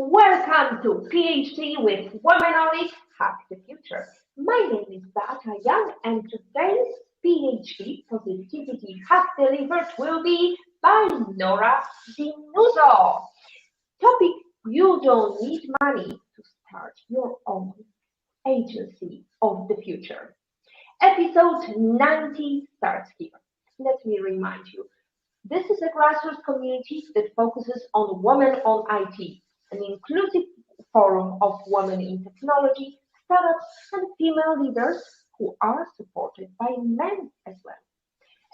Welcome to PhD with Women on It, Hack the Future. My name is Beata Young, and today's PhD Positivity Hack Delivered will be by Nora DiNuzzo. Topic: You don't need money to start your own agency of the future. Episode 90 starts here. Let me remind you, this is a grassroots community that focuses on women on IT, an inclusive forum of women in technology, startups, and female leaders who are supported by men as well.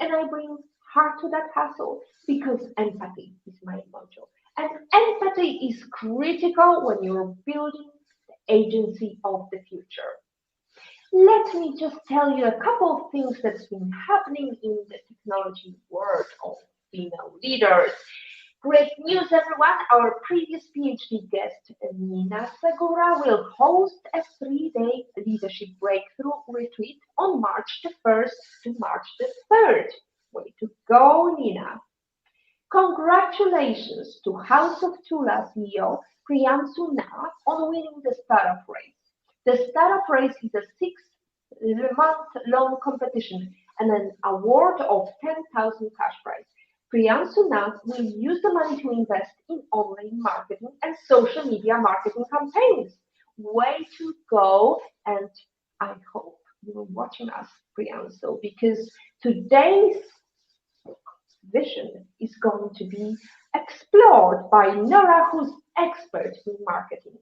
And I bring heart to that hustle because empathy is my motto. And empathy is critical when you're building the agency of the future. Let me just tell you a couple of things that's been happening in the technology world of female leaders. Great news, everyone. Our previous PhD guest, Nina Segura, will host a 3-day leadership breakthrough retreat on March the 1st to March the 3rd. Way to go, Nina. Congratulations to House of Tula CEO Priyansu Nath on winning the startup race. The startup race is a 6-month-long competition and an award of 10,000 cash prize. Priyansu Nath will use the money to invest in online marketing and social media marketing campaigns. Way to go, and I hope you're watching us, Priyansu, because today's vision is going to be explored by Nora, who's expert in marketing.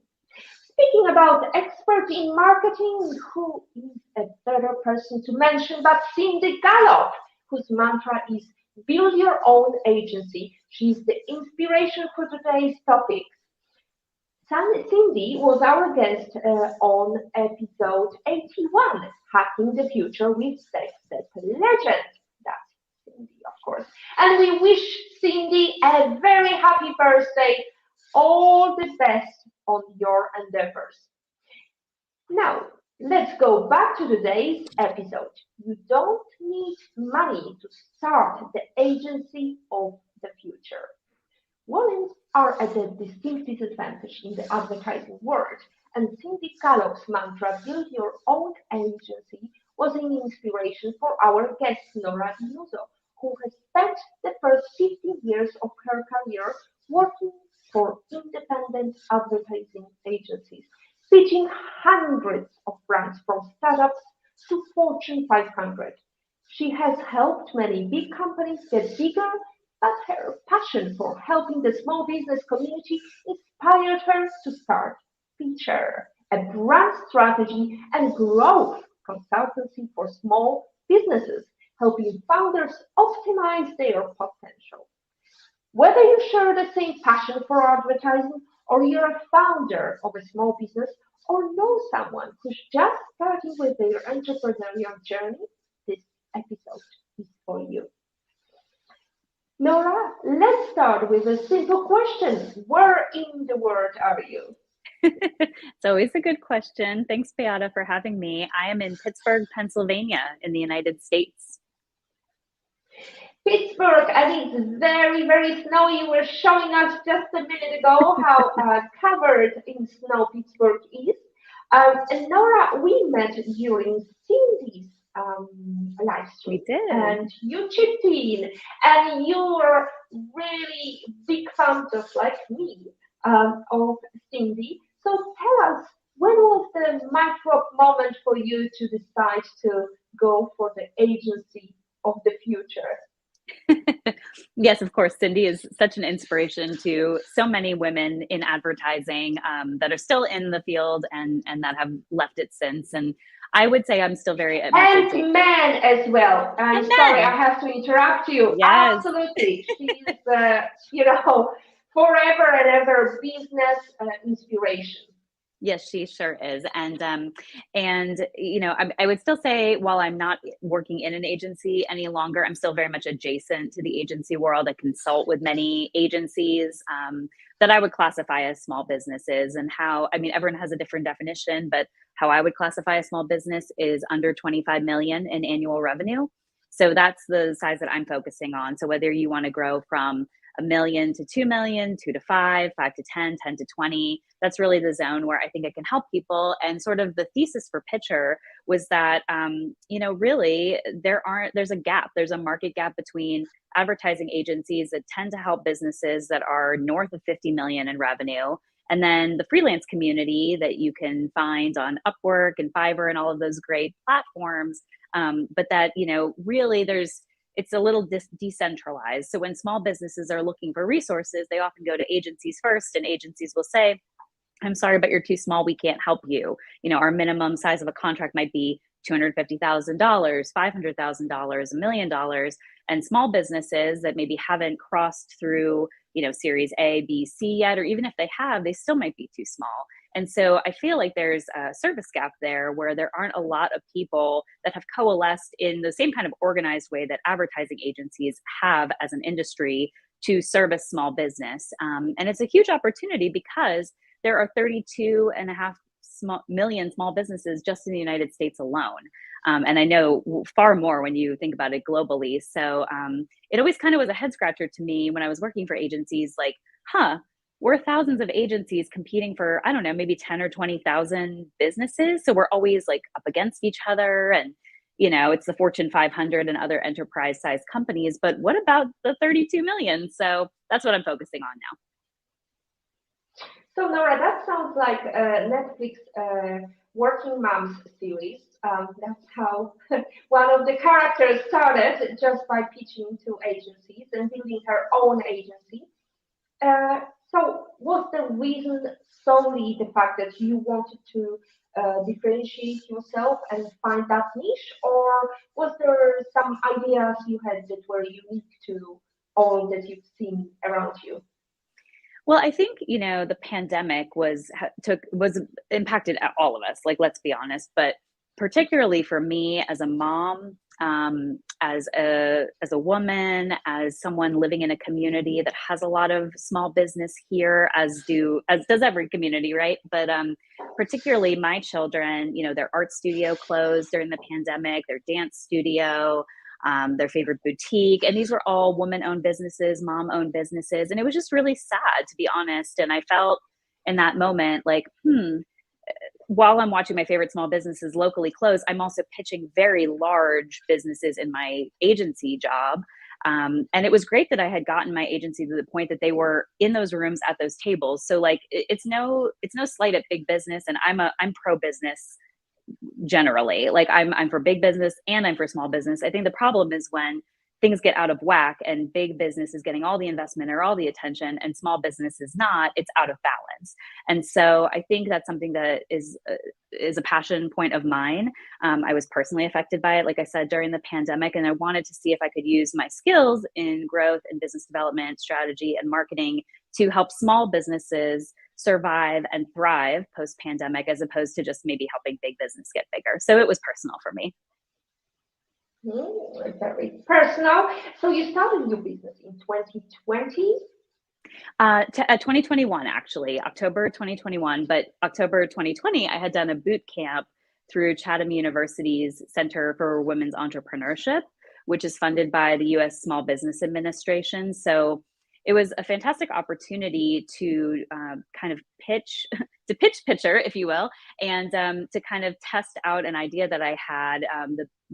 Speaking about expert in marketing, who is a better person to mention but Cindy Gallop, whose mantra is build your own agency. She's the inspiration for today's topics. Cindy was our guest on episode 81, Hacking the Future with Tech Legend. That's Cindy, of course. And we wish Cindy a very happy birthday. All the best on your endeavors. Now, let's go back to today's episode. You don't need money to start the agency of the future. Women are at a distinct disadvantage in the advertising world, and Cindy Gallop's mantra, build your own agency, was an inspiration for our guest, Nora DiNuzzo, who has spent the first 15 years of her career working for independent advertising agencies, pitching hundreds of brands from startups to Fortune 500. She has helped many big companies get bigger, but her passion for helping the small business community inspired her to start Feature, a brand strategy and growth consultancy for small businesses, helping founders optimize their potential. Whether you share the same passion for advertising, or you're a founder of a small business, or know someone who's just starting with their entrepreneurial journey, this episode is for you. Nora, let's start with a simple question. Where in the world are you? It's always a good question. Thanks, Beata, for having me. I am in Pittsburgh, Pennsylvania, in the United States. Pittsburgh, and it's very, very snowy. You were showing us just a minute ago how covered in snow Pittsburgh is. And Nora, we met during Cindy's live stream. We did. And you chipped in, and you were really big fan, just like me, of Cindy. So tell us, when was the micro moment for you to decide to go for the agency of the future? Yes, of course. Cindy is such an inspiration to so many women in advertising that are still in the field and that have left it since. And I would say I'm still very and men as well. I'm sorry, I have to interrupt you. Yes. Absolutely, she's forever and ever business inspiration. Yes, she sure is. And I would still say, while I'm not working in an agency any longer, I'm still very much adjacent to the agency world. I consult with many agencies that I would classify as small businesses, and everyone has a different definition, but how I would classify a small business is under 25 million in annual revenue. So that's the size that I'm focusing on. So whether you want to grow from $1 million to $2 million, 2 to 5, 5 to 10, 10 to 20. That's really the zone where I think I can help people. And sort of the thesis for Pitcher was that, really there's a gap. There's a market gap between advertising agencies that tend to help businesses that are north of 50 million in revenue, and then the freelance community that you can find on Upwork and Fiverr and all of those great platforms. But that, really it's a little decentralized. So when small businesses are looking for resources, they often go to agencies first, and agencies will say, I'm sorry, but you're too small. We can't help you. Our minimum size of a contract might be $250,000, $500,000, $1 million. And small businesses that maybe haven't crossed through, series A, B, C yet, or even if they have, they still might be too small. And so I feel like there's a service gap there where there aren't a lot of people that have coalesced in the same kind of organized way that advertising agencies have as an industry to service small business. And it's a huge opportunity because there are 32.5 million small businesses just in the United States alone. And I know far more when you think about it globally. So it always kind of was a head scratcher to me when I was working for agencies, like, we're thousands of agencies competing for, I don't know, maybe 10 or 20,000 businesses. So we're always like up against each other. And, it's the Fortune 500 and other enterprise sized companies. But what about the 32 million? So that's what I'm focusing on now. So Nora, that sounds like a Netflix Working Moms series. That's how one of the characters started, just by pitching to agencies and building her own agency. So was the reason solely the fact that you wanted to differentiate yourself and find that niche, or was there some ideas you had that were unique to all that you've seen around you? Well, I think, the pandemic was impacted all of us, like, let's be honest, but particularly for me as a mom, as a woman, as someone living in a community that has a lot of small business here, as does every community, right? But particularly my children, their art studio closed during the pandemic, their dance studio, their favorite boutique. And these were all woman-owned businesses, mom-owned businesses. And it was just really sad, to be honest. And I felt in that moment like, while I'm watching my favorite small businesses locally close, I'm also pitching very large businesses in my agency job. And it was great that I had gotten my agency to the point that they were in those rooms at those tables. So like, it's no slight at big business. And I'm pro business generally. Like I'm for big business and I'm for small business. I think the problem is when things get out of whack and big business is getting all the investment or all the attention and small business is not, it's out of balance. And so I think that's something that is a passion point of mine. I was personally affected by it, like I said, during the pandemic, and I wanted to see if I could use my skills in growth and business development, strategy, and marketing to help small businesses survive and thrive post-pandemic, as opposed to just maybe helping big business get bigger. So it was personal for me. Very personal. So you started your business in 2020? 2021, actually, October 2021. But October 2020, I had done a boot camp through Chatham University's Center for Women's Entrepreneurship, which is funded by the U.S. Small Business Administration. So it was a fantastic opportunity to kind of pitch Pitcher, if you will, and to kind of test out an idea that I had.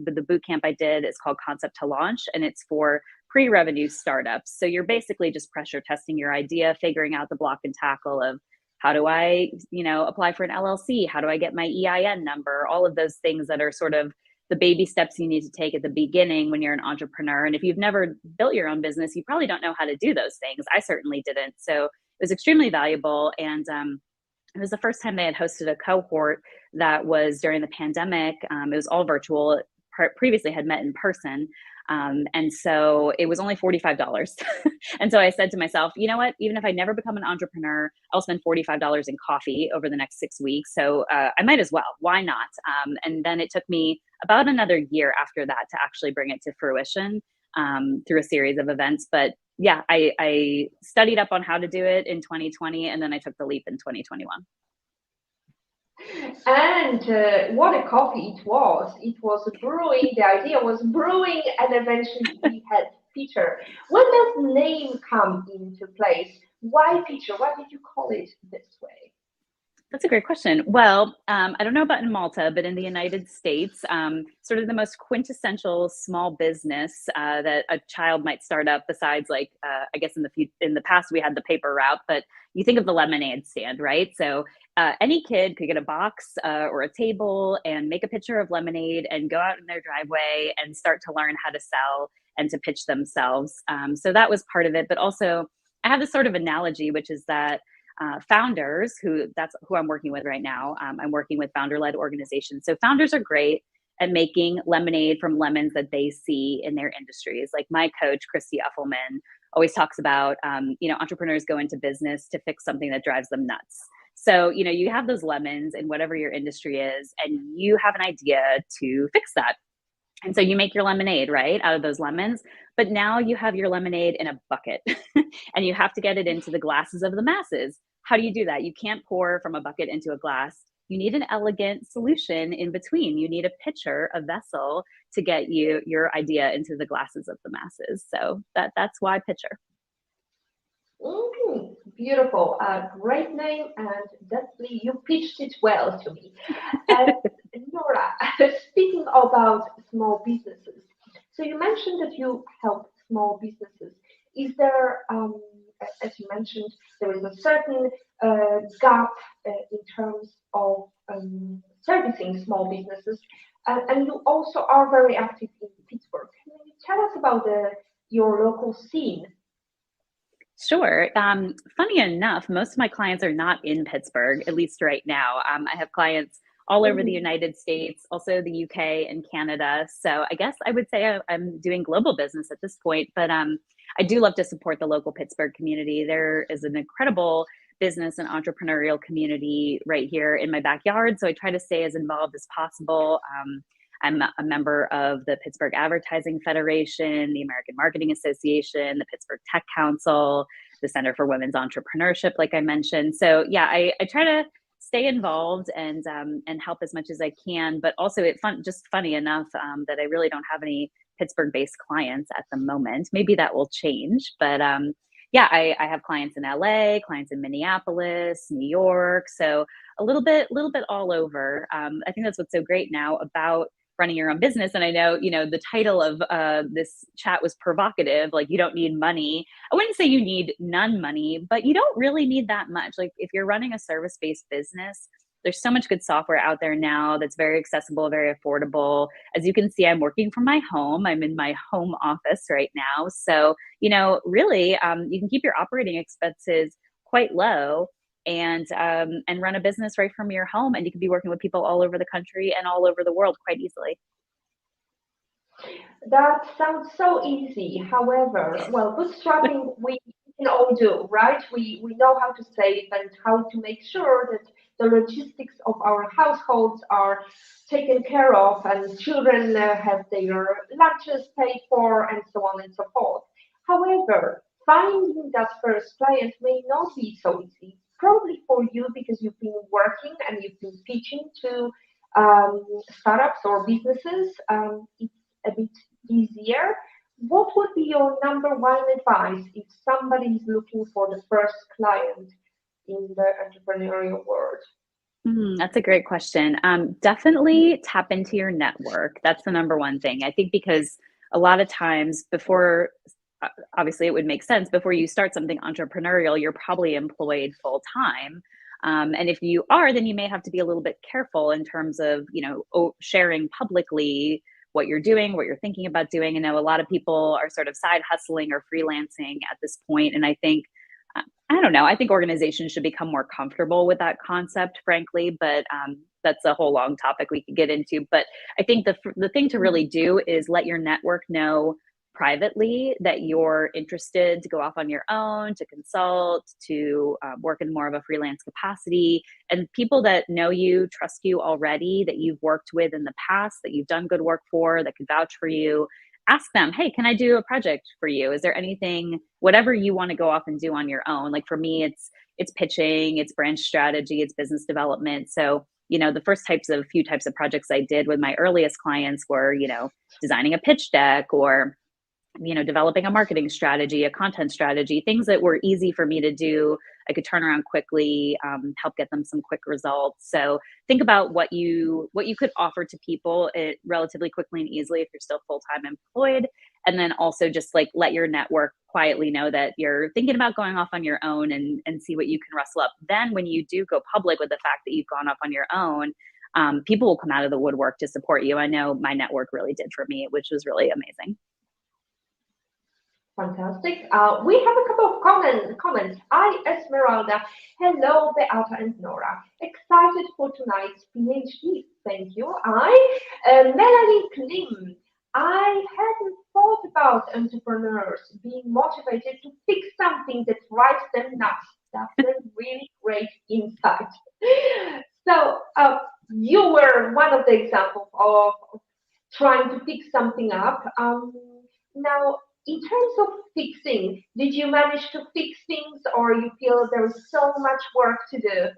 The boot camp I did is called Concept to Launch, and it's for pre-revenue startups. So you're basically just pressure testing your idea, figuring out the block and tackle of how do I, apply for an LLC? How do I get my EIN number? All of those things that are sort of the baby steps you need to take at the beginning when you're an entrepreneur. And if you've never built your own business, you probably don't know how to do those things. I certainly didn't. So it was extremely valuable. And it was the first time they had hosted a cohort that was during the pandemic. It was all virtual. Previously had met in person. And so it was only $45. And so I said to myself, you know what, even if I never become an entrepreneur, I'll spend $45 in coffee over the next 6 weeks. So I might as well, why not? And then it took me about another year after that to actually bring it to fruition through a series of events. But yeah, I studied up on how to do it in 2020, and then I took the leap in 2021. And what a coffee it was. It was brewing, the idea was brewing, and eventually we had Peter. When does name come into place? Why Peter? Why did you call it this way? That's a great question. Well, I don't know about in Malta, but in the United States, sort of the most quintessential small business that a child might start up, besides like, I guess in the past we had the paper route, but you think of the lemonade stand, right? So any kid could get a box or a table and make a pitcher of lemonade and go out in their driveway and start to learn how to sell and to pitch themselves. So that was part of it. But also, I have this sort of analogy, which is that founders, that's who I'm working with right now. I'm working with founder-led organizations. So founders are great at making lemonade from lemons that they see in their industries. Like my coach, Christy Uffelman, always talks about, entrepreneurs go into business to fix something that drives them nuts. So, you have those lemons in whatever your industry is, and you have an idea to fix that. And so you make your lemonade, right, out of those lemons. But now you have your lemonade in a bucket and you have to get it into the glasses of the masses. How do you do that? You can't pour from a bucket into a glass. You need an elegant solution in between. You need a pitcher, a vessel to get your idea into the glasses of the masses. So that's why pitcher. Beautiful. Great name, and definitely you pitched it well to me. Nora, speaking about small businesses, so you mentioned that you help small businesses. Is there, as you mentioned, there is a certain gap in terms of servicing small businesses, and you also are very active in Pittsburgh. Can you tell us about your local scene? Sure. Funny enough, most of my clients are not in Pittsburgh, at least right now. I have clients all over the United States, also the UK and Canada. So I guess I would say I'm doing global business at this point, but I do love to support the local Pittsburgh community. There is an incredible business and entrepreneurial community right here in my backyard. So I try to stay as involved as possible. I'm a member of the Pittsburgh Advertising Federation, the American Marketing Association, the Pittsburgh Tech Council, the Center for Women's Entrepreneurship, like I mentioned. So yeah, I try to stay involved and help as much as I can. But also, just funny enough that I really don't have any Pittsburgh-based clients at the moment. Maybe that will change, but yeah, I have clients in LA, clients in Minneapolis, New York, so a little bit all over. I think that's what's so great now about running your own business. And I know, the title of this chat was provocative, like you don't need money. I wouldn't say you need none money, but you don't really need that much. Like if you're running a service-based business, there's so much good software out there now that's very accessible, very affordable. As you can see, I'm working from my home. I'm in my home office right now. So, really, you can keep your operating expenses quite low and run a business right from your home, and you can be working with people all over the country and all over the world quite easily. That sounds so easy. However, well, bootstrapping we can all do, right? We know how to save and how to make sure that the logistics of our households are taken care of, and children have their lunches paid for, and so on and so forth. However, finding that first client may not be so easy. Probably for you, because you've been working and you've been pitching to startups or businesses, it's a bit easier. What would be your number one advice if somebody is looking for the first client in the entrepreneurial world? That's a great question. Definitely tap into your network. That's the number one thing. I think because a lot of times obviously it would make sense, before you start something entrepreneurial, you're probably employed full time. And if you are, then you may have to be a little bit careful in terms of, sharing publicly what you're doing, what you're thinking about doing. I know a lot of people are sort of side hustling or freelancing at this point. And I think, I don't know, I think organizations should become more comfortable with that concept, frankly, but that's a whole long topic we could get into. But I think the thing to really do is let your network know privately that you're interested to go off on your own, to consult, to work in more of a freelance capacity. And people that know you, trust you already, that you've worked with in the past, that you've done good work for, that could vouch for you, ask them, hey, can I do a project for you? Is there anything, whatever you want to go off and do on your own? Like for me, it's pitching, it's brand strategy, it's business development. So, the first few types of projects I did with my earliest clients were, designing a pitch deck or developing a marketing strategy, a content strategy, things that were easy for me to do. I could turn around quickly, help get them some quick results. So think about what you could offer to people relatively quickly and easily if you're still full-time employed. And then also just like let your network quietly know that you're thinking about going off on your own, and see what you can rustle up. Then when you do go public with the fact that you've gone off on your own, people will come out of the woodwork to support you. I know my network really did for me, which was really amazing. Fantastic. We have a couple of comments. Hi, Esmeralda. Hello, Beata and Nora. Excited for tonight's PhD. Thank you. Melanie Klim. I hadn't thought about entrepreneurs being motivated to fix something that drives them nuts. That's a really great insight. So you were one of the examples of trying to fix something up. Now, in terms of fixing, did you manage to fix things, or you feel there's so much work to do?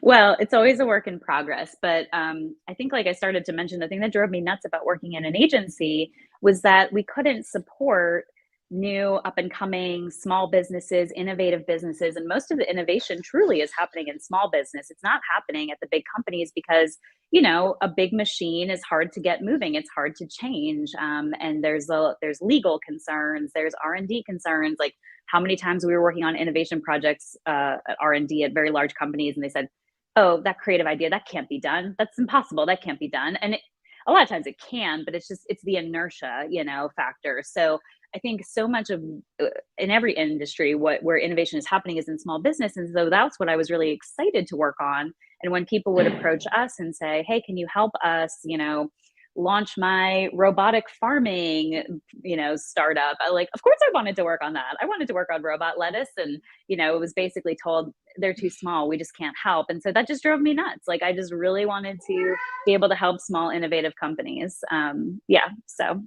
Well, it's always a work in progress, but I think, like I started to mention, the thing that drove me nuts about working in an agency was that we couldn't support new up and coming small businesses, innovative businesses. And most of the innovation truly is happening in small business. It's not happening at the big companies because, a big machine is hard to get moving. It's hard to change. And there's legal concerns, there's R&D concerns. Like how many times we were working on innovation projects at R&D at very large companies, and they said, oh, that creative idea, that can't be done. That's impossible. That can't be done. And a lot of times it can, but it's the inertia, factor. So I think so much of in every industry, where innovation is happening is in small business. And so that's what I was really excited to work on. And when people would approach us and say, hey, can you help us, launch my robotic farming, startup, of course I wanted to work on that. I wanted to work on robot lettuce. And, it was basically told they're too small. We just can't help. And so that just drove me nuts. Like, I just really wanted to be able to help small, innovative companies. So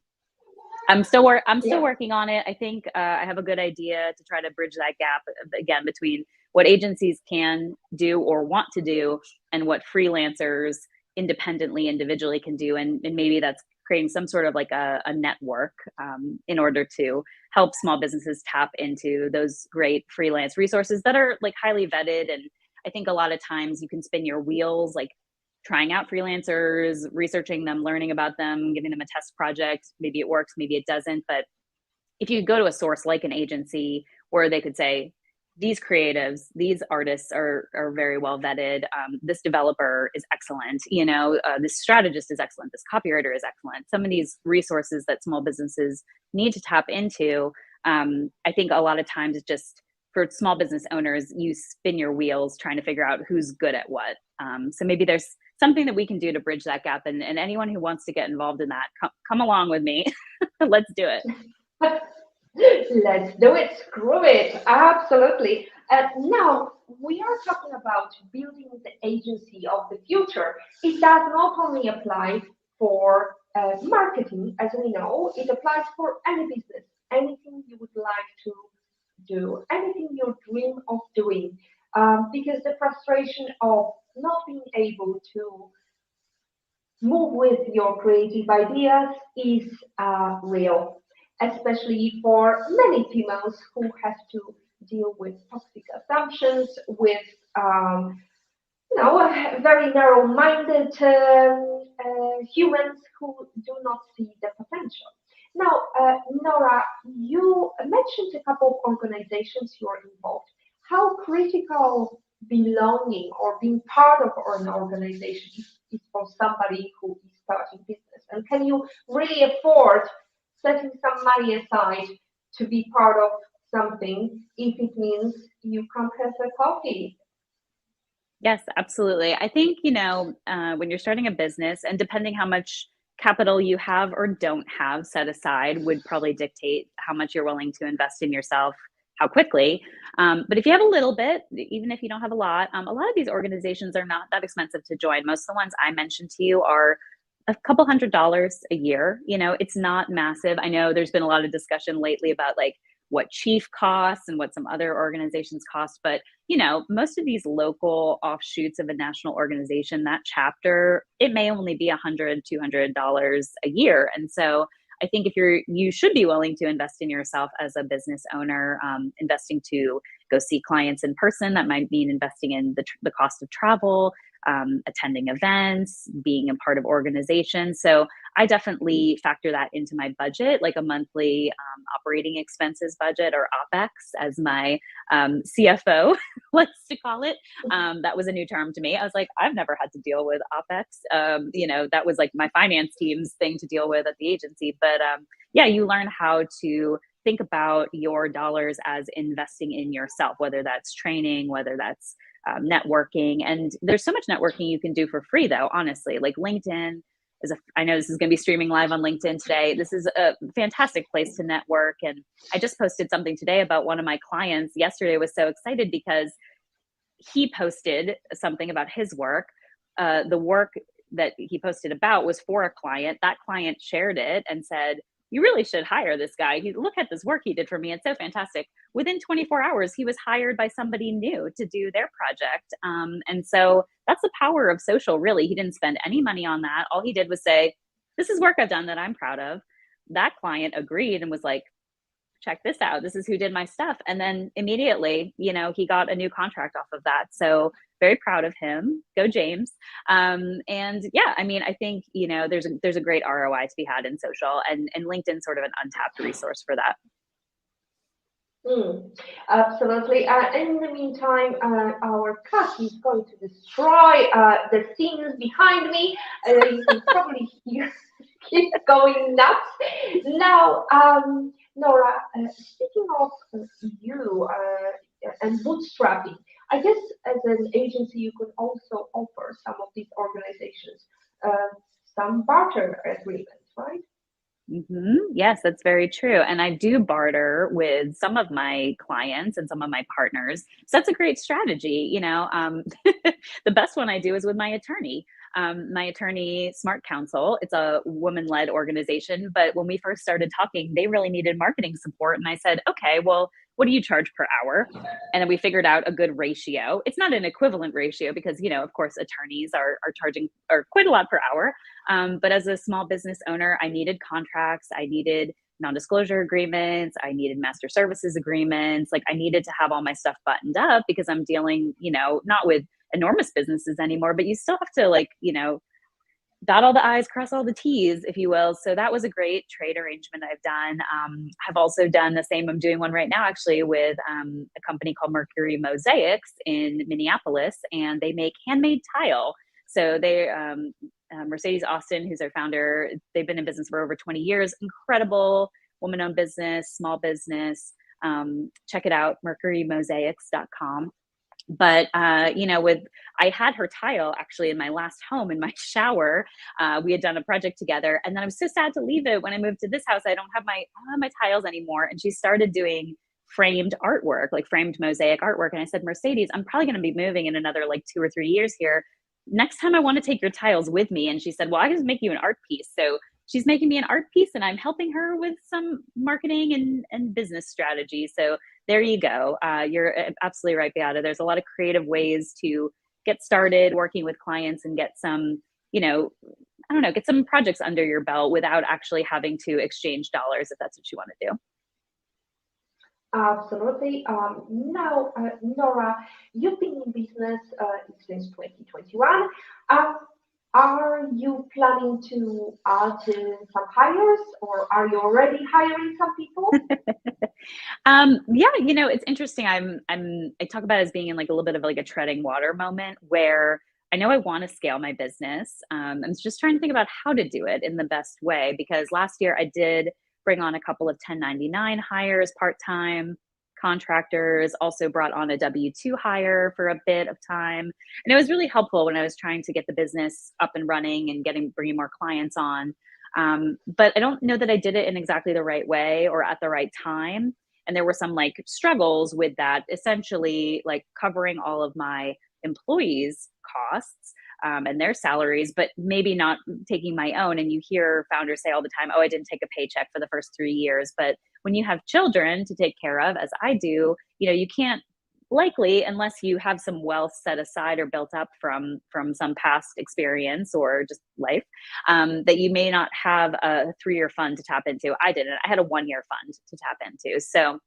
I'm still working on it. I think I have a good idea to try to bridge that gap again between what agencies can do or want to do and what freelancers individually can do. And maybe that's creating some sort of like a network in order to help small businesses tap into those great freelance resources that are like highly vetted. And I think a lot of times you can spin your wheels, like trying out freelancers, researching them, learning about them, giving them a test project. Maybe it works, maybe it doesn't. But if you go to a source like an agency where they could say, these creatives, these artists are very well vetted. This developer is excellent. This strategist is excellent. This copywriter is excellent. Some of these resources that small businesses need to tap into, I think a lot of times it's just for small business owners, you spin your wheels trying to figure out who's good at what. So maybe there's something that we can do to bridge that gap. And anyone who wants to get involved in that, come along with me. Let's do it. Let's do it. Screw it. Absolutely. Now, we are talking about building the agency of the future. It does not only apply for marketing, as we know, it applies for any business, anything you would like to do, anything you dream of doing, because the frustration of not being able to move with your creative ideas is real, especially for many females who have to deal with toxic assumptions, with very narrow-minded humans who do not see the potential. Now, Nora, you mentioned a couple of organizations you are involved. How critical belonging or being part of an organization is for somebody who is starting business? And can you really afford setting some money aside to be part of something if it means you can't have a coffee? Yes, absolutely. I think, when you're starting a business, and depending how much capital you have or don't have set aside would probably dictate how much you're willing to invest in yourself, how quickly. But if you have a little bit, even if you don't have a lot of these organizations are not that expensive to join. Most of the ones I mentioned to you are a couple $100s a year. It's not massive. I know there's been a lot of discussion lately about like what Chief costs and what some other organizations cost. But, most of these local offshoots of a national organization, that chapter, it may only be $100, $200 a year. And so I think you should be willing to invest in yourself as a business owner, investing to go see clients in person. That might mean investing in the cost of travel, attending events, being a part of organizations. So I definitely factor that into my budget, like a monthly operating expenses budget, or OPEX, as my CFO likes to call it. That was a new term to me. I was like, I've never had to deal with OPEX. That was like my finance team's thing to deal with at the agency. But yeah, you learn how to think about your dollars as investing in yourself, whether that's training, whether that's networking. And there's so much networking you can do for free, though, honestly. Like LinkedIn I know this is going to be streaming live on LinkedIn today. This is a fantastic place to network. And I just posted something today about one of my clients. Yesterday, I was so excited because he posted something about his work. The work that he posted about was for a client. That client shared it and said, you really should hire this guy. Look at this work he did for me. It's so fantastic. Within 24 hours, he was hired by somebody new to do their project. And so that's the power of social, really. He didn't spend any money on that. All he did was say, this is work I've done that I'm proud of. That client agreed and was like, check this out. This is who did my stuff. And then immediately, he got a new contract off of that. So very proud of him. Go James. And yeah, I mean, I think, there's a great ROI to be had in social, and LinkedIn's sort of an untapped resource for that. Absolutely. In the meantime, our cat is going to destroy the scenes behind me. You can probably hear it going nuts. Now, Nora, speaking of you and bootstrapping, I guess as an agency you could also offer some of these organizations some barter agreements, right? Yes, that's very true. And I do barter with some of my clients and some of my partners. So that's a great strategy. The best one I do is with my attorney. My attorney, Smart Counsel, it's a woman-led organization. But when we first started talking, they really needed marketing support. And I said, okay, well, what do you charge per hour? And then we figured out a good ratio. It's not an equivalent ratio because, of course, attorneys are charging quite a lot per hour. But as a small business owner, I needed contracts. I needed non-disclosure agreements. I needed master services agreements. Like I needed to have all my stuff buttoned up because I'm dealing, not with enormous businesses anymore, but you still have to dot all the I's, cross all the T's, if you will. So that was a great trade arrangement I've done. I've also done the same. I'm doing one right now, actually, with a company called Mercury Mosaics in Minneapolis, and they make handmade tile. So they, Mercedes Austin, who's their founder, they've been in business for over 20 years. Incredible woman-owned business, small business. Check it out, mercurymosaics.com. But, I had her tile actually in my last home in my shower. We had done a project together, and then I was so sad to leave it when I moved to this house. I don't have my tiles anymore. And she started doing framed artwork, like framed mosaic artwork. And I said, Mercedes, I'm probably going to be moving in another 2 or 3 years here. Next time I want to take your tiles with me. And she said, well, I can make you an art piece. So she's making me an art piece, and I'm helping her with some marketing and business strategy. So there you go. You're absolutely right, Beata. There's a lot of creative ways to get started working with clients and get some, get some projects under your belt without actually having to exchange dollars, if that's what you want to do. Absolutely. Now, Nora, you've been in business since 2021. Are you planning to add some hires, or are you already hiring some people? Yeah, it's interesting. I talk about it as being in a little bit of a treading water moment where I know I want to scale my business. I'm just trying to think about how to do it in the best way, because last year I did bring on a couple of 1099 hires, part-time contractors, also brought on a W-2 hire for a bit of time. And it was really helpful when I was trying to get the business up and running and bringing more clients on. But I don't know that I did it in exactly the right way or at the right time. And there were some struggles with that, essentially covering all of my employees' costs and their salaries, but maybe not taking my own. And you hear founders say all the time, oh, I didn't take a paycheck for the first 3 years. But when you have children to take care of, as I do, you can't likely, unless you have some wealth set aside or built up from some past experience or just life, that you may not have a 3-year fund to tap into. I didn't. I had a 1-year fund to tap into. So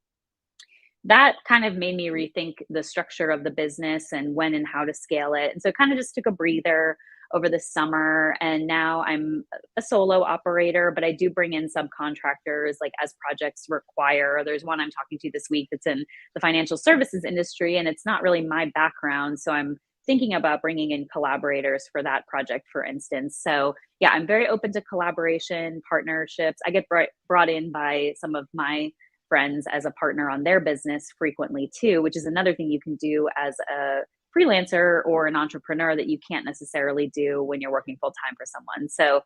that kind of made me rethink the structure of the business and when and how to scale it. And so it kind of just took a breather over the summer. And now I'm a solo operator, but I do bring in subcontractors like as projects require. There's one I'm talking to this week that's in the financial services industry, and it's not really my background. So I'm thinking about bringing in collaborators for that project, for instance. So yeah, I'm very open to collaboration, partnerships. I get brought in by some of my friends as a partner on their business frequently too, which is another thing you can do as a freelancer or an entrepreneur that you can't necessarily do when you're working full time for someone. So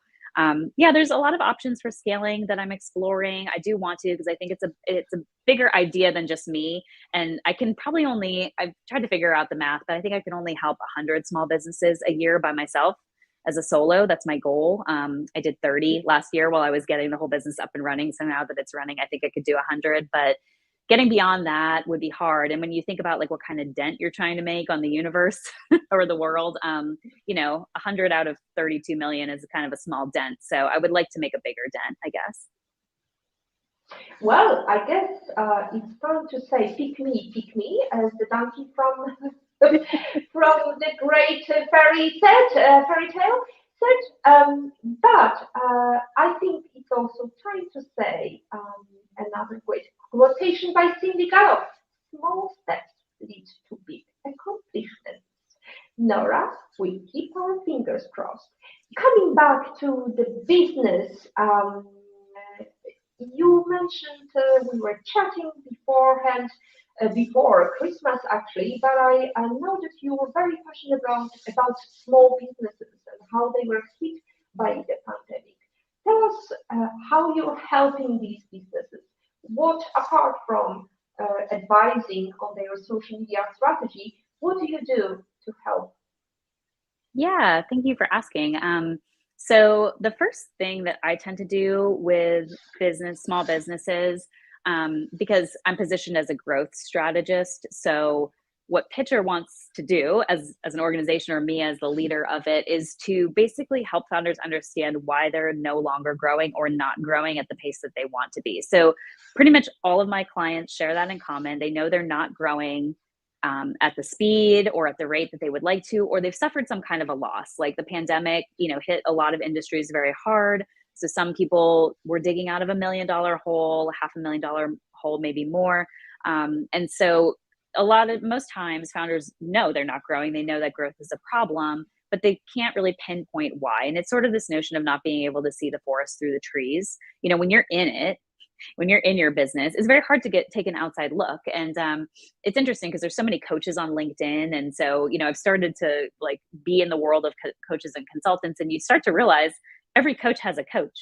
yeah, there's a lot of options for scaling that I'm exploring. I do want to, because I think it's a bigger idea than just me. And I can probably I've tried to figure out the math, but I think I can only help 100 small businesses a year by myself as a solo. That's my goal. I did 30 last year while I was getting the whole business up and running. So now that it's running, I think I could do 100, but getting beyond that would be hard. And when you think about like what kind of dent you're trying to make on the universe or the world, 100 out of 32 million is kind of a small dent. So I would like to make a bigger dent, I guess. Well, I guess it's time to say pick me, as the donkey from from the great fairy tale said. But I think it's also time to say another great quotation by Cindy Gallup: "Small steps lead to big accomplishments." Nora, we keep our fingers crossed. Coming back to the business, you mentioned we were chatting beforehand, before Christmas actually, but I know that you were very passionate about small businesses and how they were hit by the pandemic. Tell us how you're helping these businesses. What, apart from advising on their social media strategy, what do you do to help? Yeah, thank you for asking. So the first thing that I tend to do with small businesses, because I'm positioned as a growth strategist. So what Pitcher wants to do as an organization, or me as the leader of it, is to basically help founders understand why they're no longer growing or not growing at the pace that they want to be. So pretty much all of my clients share that in common. They know they're not growing at the speed or at the rate that they would like to, or they've suffered some kind of a loss. Like the pandemic, hit a lot of industries very hard. So some people were digging out of $1 million hole, $500,000 hole, maybe more. And so most times founders know they're not growing. They know that growth is a problem, but they can't really pinpoint why. And it's sort of this notion of not being able to see the forest through the trees. When you're in it, when you're in your business, it's very hard to take an outside look. And it's interesting because there's so many coaches on LinkedIn. And so, I've started to like be in the world of coaches and consultants, and you start to realize every coach has a coach.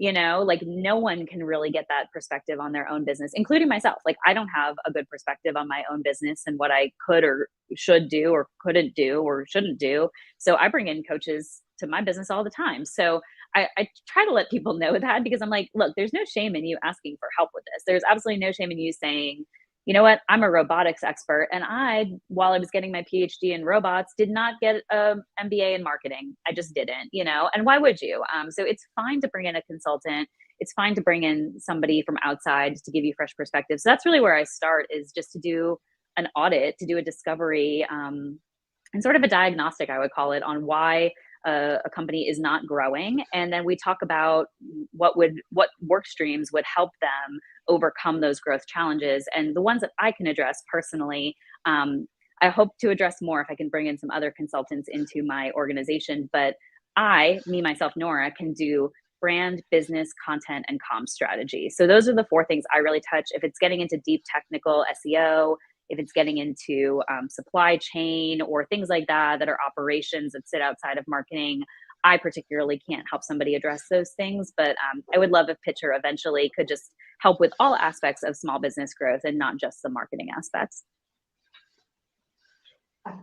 Like no one can really get that perspective on their own business, including myself. Like I don't have a good perspective on my own business and what I could or should do or couldn't do or shouldn't do. So I bring in coaches to my business all the time. So I try to let people know that, because I'm like, look, there's no shame in you asking for help with this. There's absolutely no shame in you saying, you know what, I'm a robotics expert. And while I was getting my PhD in robots, did not get an MBA in marketing. I just didn't, and why would you? So it's fine to bring in a consultant. It's fine to bring in somebody from outside to give you fresh perspective. So that's really where I start, is just to do an audit, to do a discovery, and sort of a diagnostic, I would call it, on why a company is not growing. And then we talk about what work streams would help them overcome those growth challenges. And the ones that I can address personally, I hope to address more if I can bring in some other consultants into my organization. But myself, Nora, can do brand, business, content, and comm strategy. So those are the 4 things I really touch. If it's getting into deep technical SEO, if it's getting into supply chain or things like that are operations that sit outside of marketing, I particularly can't help somebody address those things. But I would love if Pitcher eventually could just help with all aspects of small business growth and not just the marketing aspects.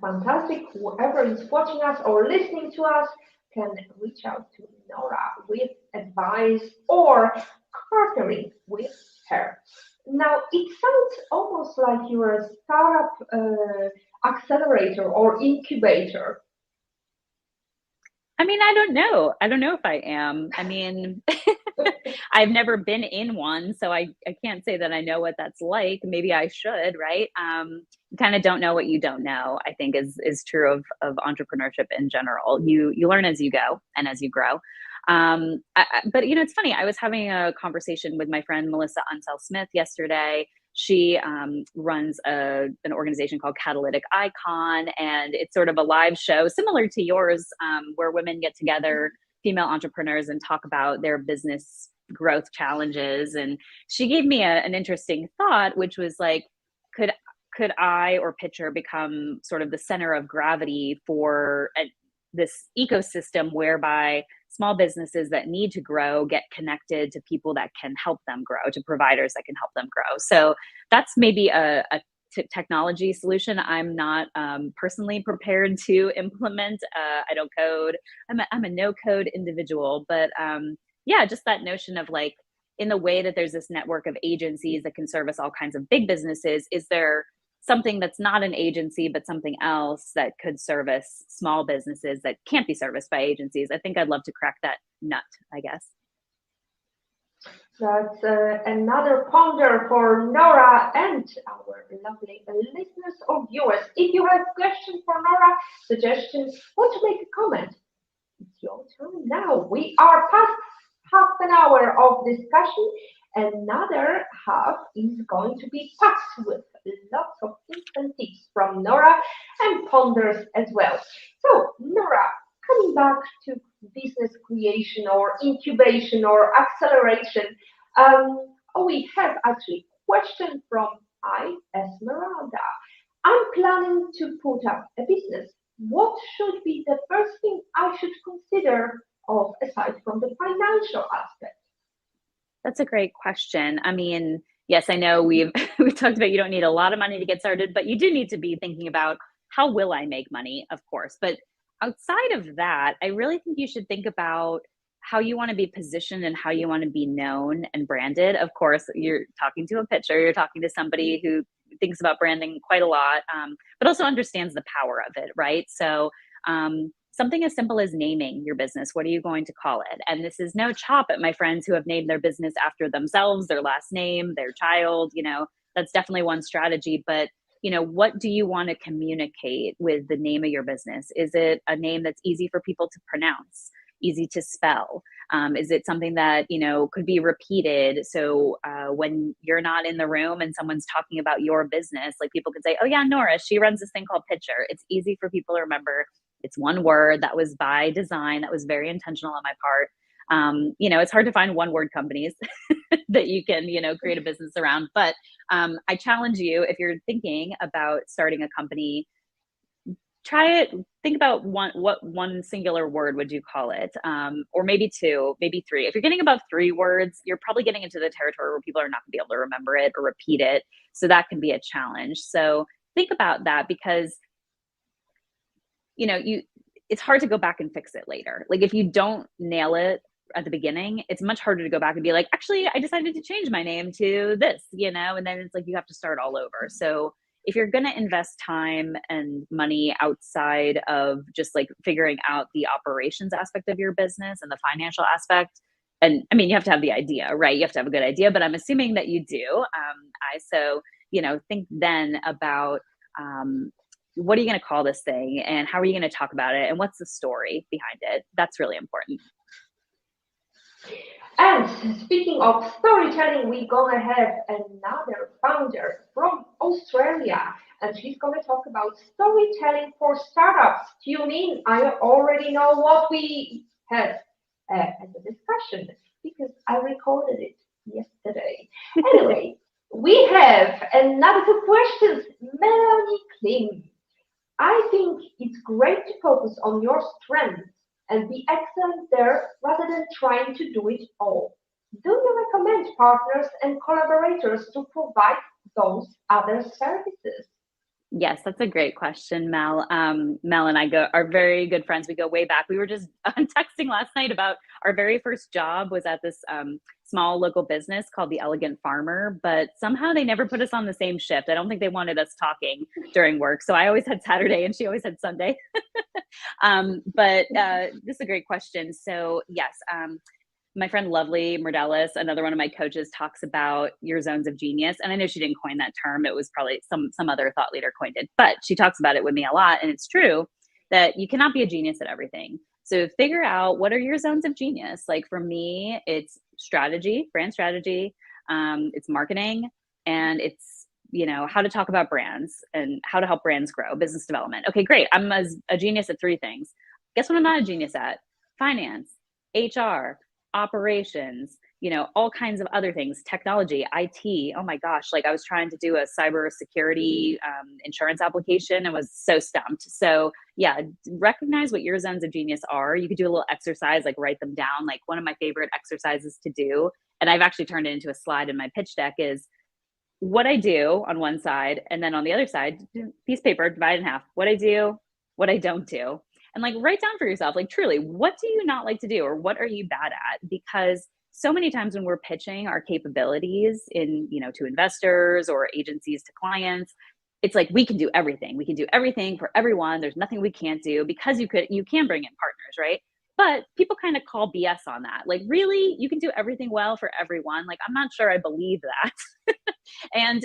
Fantastic. Whoever is watching us or listening to us can reach out to Nora with advice or partnering with her. Now, it sounds almost like you're a startup accelerator or incubator. I mean, I don't know. I don't know if I am. I mean, I've never been in one, so I can't say that I know what that's like. Maybe I should, right? You kind of don't know what you don't know, I think is true of entrepreneurship in general. You learn as you go and as you grow. But it's funny. I was having a conversation with my friend Melissa Unsell Smith yesterday. She runs an organization called Catalytic Icon, and it's sort of a live show similar to yours, where women get together, female entrepreneurs, and talk about their business growth challenges. And she gave me an interesting thought, which was like, could I or Pitcher become sort of the center of gravity for this ecosystem whereby small businesses that need to grow get connected to people that can help them grow, to providers that can help them grow. So that's maybe a technology solution I'm not personally prepared to implement. I don't code. I'm a no code individual, but yeah, just that notion of like, in the way that there's this network of agencies that can service all kinds of big businesses, is there something that's not an agency, but something else that could service small businesses that can't be serviced by agencies? I think I'd love to crack that nut, I guess. That's another ponder for Nora and our lovely listeners or viewers. If you have questions for Nora, suggestions, or to make a comment, it's your turn now. We are past half an hour of discussion. Another half is going to be packed with lots of instant tips from Nora and ponders as well. So, Nora, coming back to business creation or incubation or acceleration, we have actually a question from Esmeralda. I'm planning to put up a business. What should be the first thing I should consider of aside from the financial aspect? That's a great question. I mean, yes, I know we've talked about you don't need a lot of money to get started, but you do need to be thinking about how will I make money, of course. But outside of that, I really think you should think about how you want to be positioned and how you want to be known and branded. Of course, you're talking to a pitcher, you're talking to somebody who thinks about branding quite a lot, but also understands the power of it, right? So something as simple as naming your business. What are you going to call it? And this is no chop at my friends who have named their business after themselves, their last name, their child. That's definitely one strategy. But what do you want to communicate with the name of your business? Is it a name that's easy for people to pronounce, easy to spell? Is it something that could be repeated? So when you're not in the room and someone's talking about your business, like people could say, "Oh yeah, Nora, she runs this thing called Pitcher." It's easy for people to remember. It's one word. That was by design. That was very intentional on my part. It's hard to find one word companies that you can, create a business around. But I challenge you, if you're thinking about starting a company, try it. Think about what one singular word would you call it? Or maybe two, maybe three. If you're getting above 3 words, you're probably getting into the territory where people are not gonna be able to remember it or repeat it. So that can be a challenge. So think about that, because it's hard to go back and fix it later. Like if you don't nail it at the beginning, it's much harder to go back and be like, actually, I decided to change my name to this, and then it's like you have to start all over. So if you're going to invest time and money outside of just like figuring out the operations aspect of your business and the financial aspect, and I mean, you have to have the idea, right? You have to have a good idea, but I'm assuming that you do. Think then about, what are you going to call this thing, and how are you going to talk about it, and what's the story behind it? That's really important. And speaking of storytelling, we're gonna have another founder from Australia, and she's gonna talk about storytelling for startups. Tune in. I already know what we had as a discussion because I recorded it yesterday. Anyway, we have another 2 questions. Melanie Klim. I think it's great to focus on your strengths and be excellent there rather than trying to do it all. Do you recommend partners and collaborators to provide those other services? Yes, that's a great question, Mel. Mel and I are very good friends. We go way back. We were just texting last night about our very first job was at this small local business called the Elegant Farmer, but somehow they never put us on the same shift. I don't think they wanted us talking during work. So I always had Saturday and she always had Sunday. But this is a great question. So yes, my friend Lovely Mordelis, another one of my coaches, talks about your zones of genius. And I know she didn't coin that term. It was probably some other thought leader coined it, but she talks about it with me a lot. And it's true that you cannot be a genius at everything. So figure out what are your zones of genius. Like for me, it's strategy, brand strategy, it's marketing, and it's how to talk about brands and how to help brands grow, business development. Okay, great. I'm a genius at three things. Guess what I'm not a genius at? Finance, HR, operations, all kinds of other things, technology, IT. Oh my gosh, like I was trying to do a cybersecurity insurance application and was so stumped. So yeah, recognize what your zones of genius are. You could do a little exercise, like write them down. Like one of my favorite exercises to do, and I've actually turned it into a slide in my pitch deck, is what I do on one side, and then on the other side, piece of paper, divide in half, what I do, what I don't do. And like write down for yourself, like truly, what do you not like to do or what are you bad at? Because so many times when we're pitching our capabilities to investors or agencies to clients, it's like we can do everything. We can do everything for everyone. There's nothing we can't do, because you can bring in partners, right? But people kind of call BS on that. Like, really, you can do everything well for everyone? Like, I'm not sure I believe that. And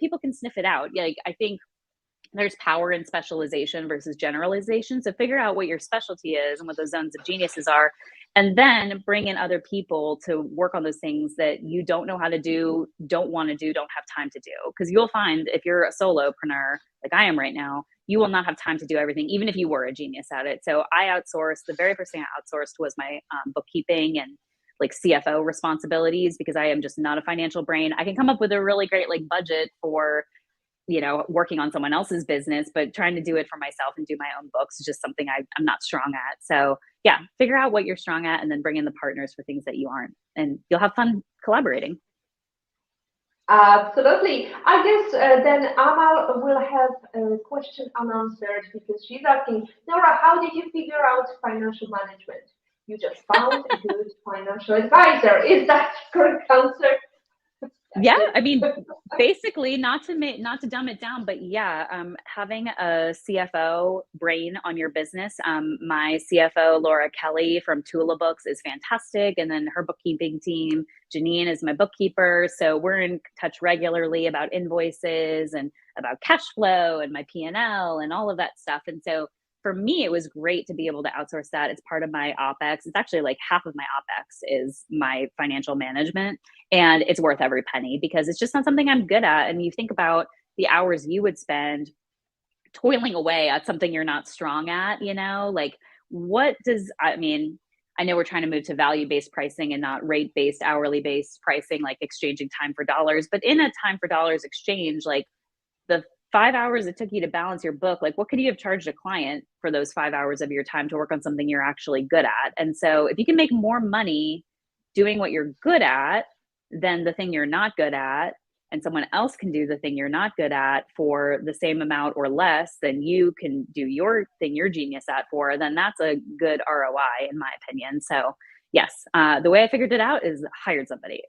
people can sniff it out. Like, I think there's power in specialization versus generalization. So figure out what your specialty is and what those zones of geniuses are, and then bring in other people to work on those things that you don't know how to do, don't want to do, don't have time to do. Because you'll find if you're a solopreneur, like I am right now, you will not have time to do everything, even if you were a genius at it. So I outsourced. The very first thing I outsourced was my bookkeeping and like CFO responsibilities, because I am just not a financial brain. I can come up with a really great like budget for working on someone else's business, but trying to do it for myself and do my own books is just something I'm not strong at. So yeah, figure out what you're strong at and then bring in the partners for things that you aren't, and you'll have fun collaborating. Absolutely. I guess then Amal will have a question unanswered because she's asking, Nora, how did you figure out financial management? You just found a good financial advisor. Is that correct answer? Yeah, I mean, basically, not to dumb it down, but yeah, having a CFO brain on your business. My CFO, Laura Kelly from Tula Books, is fantastic, and then her bookkeeping team, Janine, is my bookkeeper. So we're in touch regularly about invoices and about cash flow and my P&L and all of that stuff. And so for me, it was great to be able to outsource that. It's part of my OpEx. It's actually like half of my OpEx is my financial management, and it's worth every penny because it's just not something I'm good at. And you think about the hours you would spend toiling away at something you're not strong at, like I know we're trying to move to value-based pricing and not rate-based, hourly-based pricing, like exchanging time for dollars. But in a time for dollars exchange, like the 5 hours it took you to balance your book, like what could you have charged a client for those 5 hours of your time to work on something you're actually good at? And so if you can make more money doing what you're good at than the thing you're not good at, and someone else can do the thing you're not good at for the same amount or less than you can do your thing you're genius at for, then that's a good ROI in my opinion. So yes, the way I figured it out is hired somebody.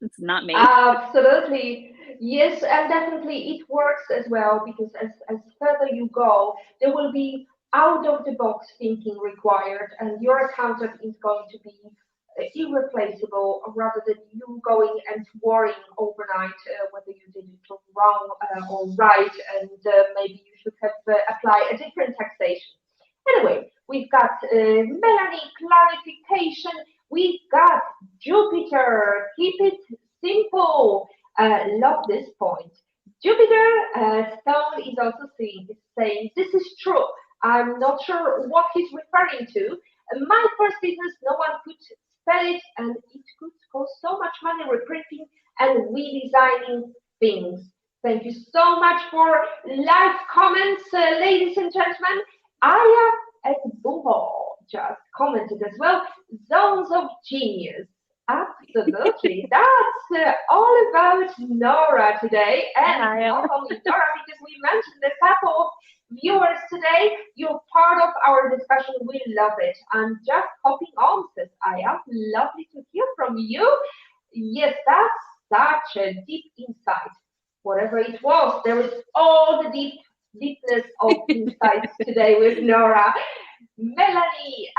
It's not me. Absolutely. Yes, and definitely it works as well because as further you go, there will be out of the box thinking required, and your accountant is going to be irreplaceable rather than you going and worrying overnight whether you did it wrong or right, and maybe you should have applied a different taxation. Anyway, we've got Melanie clarification. We've got Jupiter. Keep it simple. Love this point. Jupiter Stone is also saying this is true. I'm not sure what he's referring to. My first business, no one could spell it, and it could cost so much money reprinting and redesigning things. Thank you so much for live comments, ladies and gentlemen. Aya at Buho just commented as well. Zones of genius. Absolutely. That's all about Nora today. And not only Nora, because we mentioned a couple of viewers today. You're part of our discussion. We love it. And just hopping on, says Aya. Lovely to hear from you. Yes, that's such a deep insight. Whatever it was, there is all the deepness of insights today with Nora. Nelly's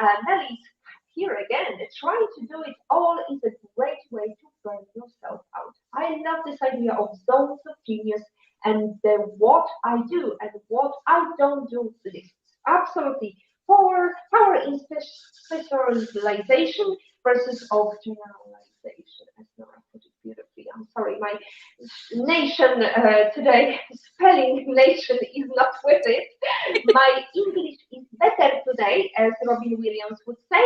here again. Trying to do it all is a great way to burn yourself out. I love this idea of zones of genius and the what I do and what I don't do lists. Absolutely. Power in specialization versus of generalization. As Nora put it beautifully. I'm sorry, my nation today, spelling nation is not with it. My English is better today, as Robin Williams would say.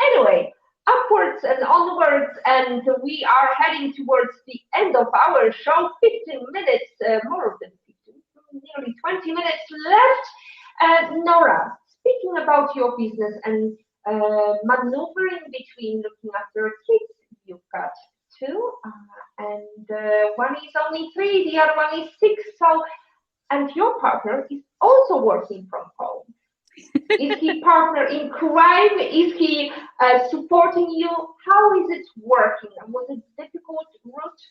Anyway, upwards and onwards, and we are heading towards the end of our show. 15 minutes, more than 15, nearly 20 minutes left. Nora, speaking about your business and maneuvering between looking after kids, you've got two, and one is only 3, the other one is 6. So, and your partner is also working from home. Is he partner in crime? Is he supporting you? How is it working? And was it difficult route?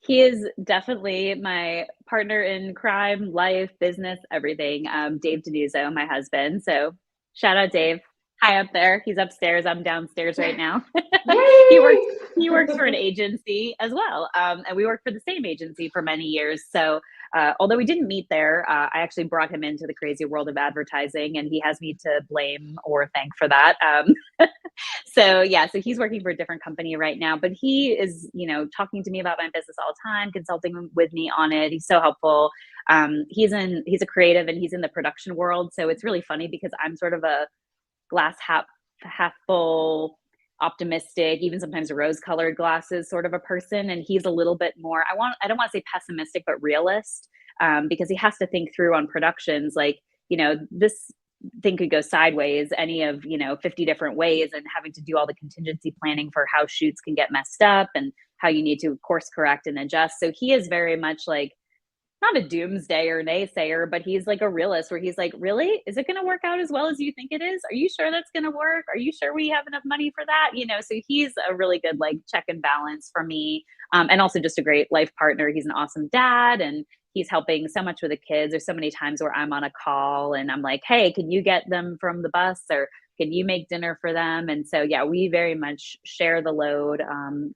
He is definitely my partner in crime, life, business, everything. Dave DiNuzzo, my husband. So shout out Dave. Hi up there. He's upstairs. I'm downstairs right now. he works for an agency as well. And we worked for the same agency for many years. So although we didn't meet there, I actually brought him into the crazy world of advertising, and he has me to blame or thank for that. So he's working for a different company right now, but he is, talking to me about my business all the time, consulting with me on it. He's so helpful. He's a creative, and he's in the production world. So it's really funny because I'm sort of a glass half full, optimistic, even sometimes rose-colored glasses sort of a person, and he's a little bit more, I don't want to say pessimistic, but realist, because he has to think through on productions, like, this thing could go sideways any of 50 different ways, and having to do all the contingency planning for how shoots can get messed up and how you need to course correct and adjust. So he is very much like, not a doomsday or naysayer, but he's like a realist where he's like, really, is it going to work out as well as you think it is? Are you sure that's going to work? Are you sure we have enough money for that? So he's a really good like check and balance for me, and also just a great life partner. He's an awesome dad, and he's helping so much with the kids. There's so many times where I'm on a call and I'm like, hey, can you get them from the bus, or can you make dinner for them? And so, we very much share the load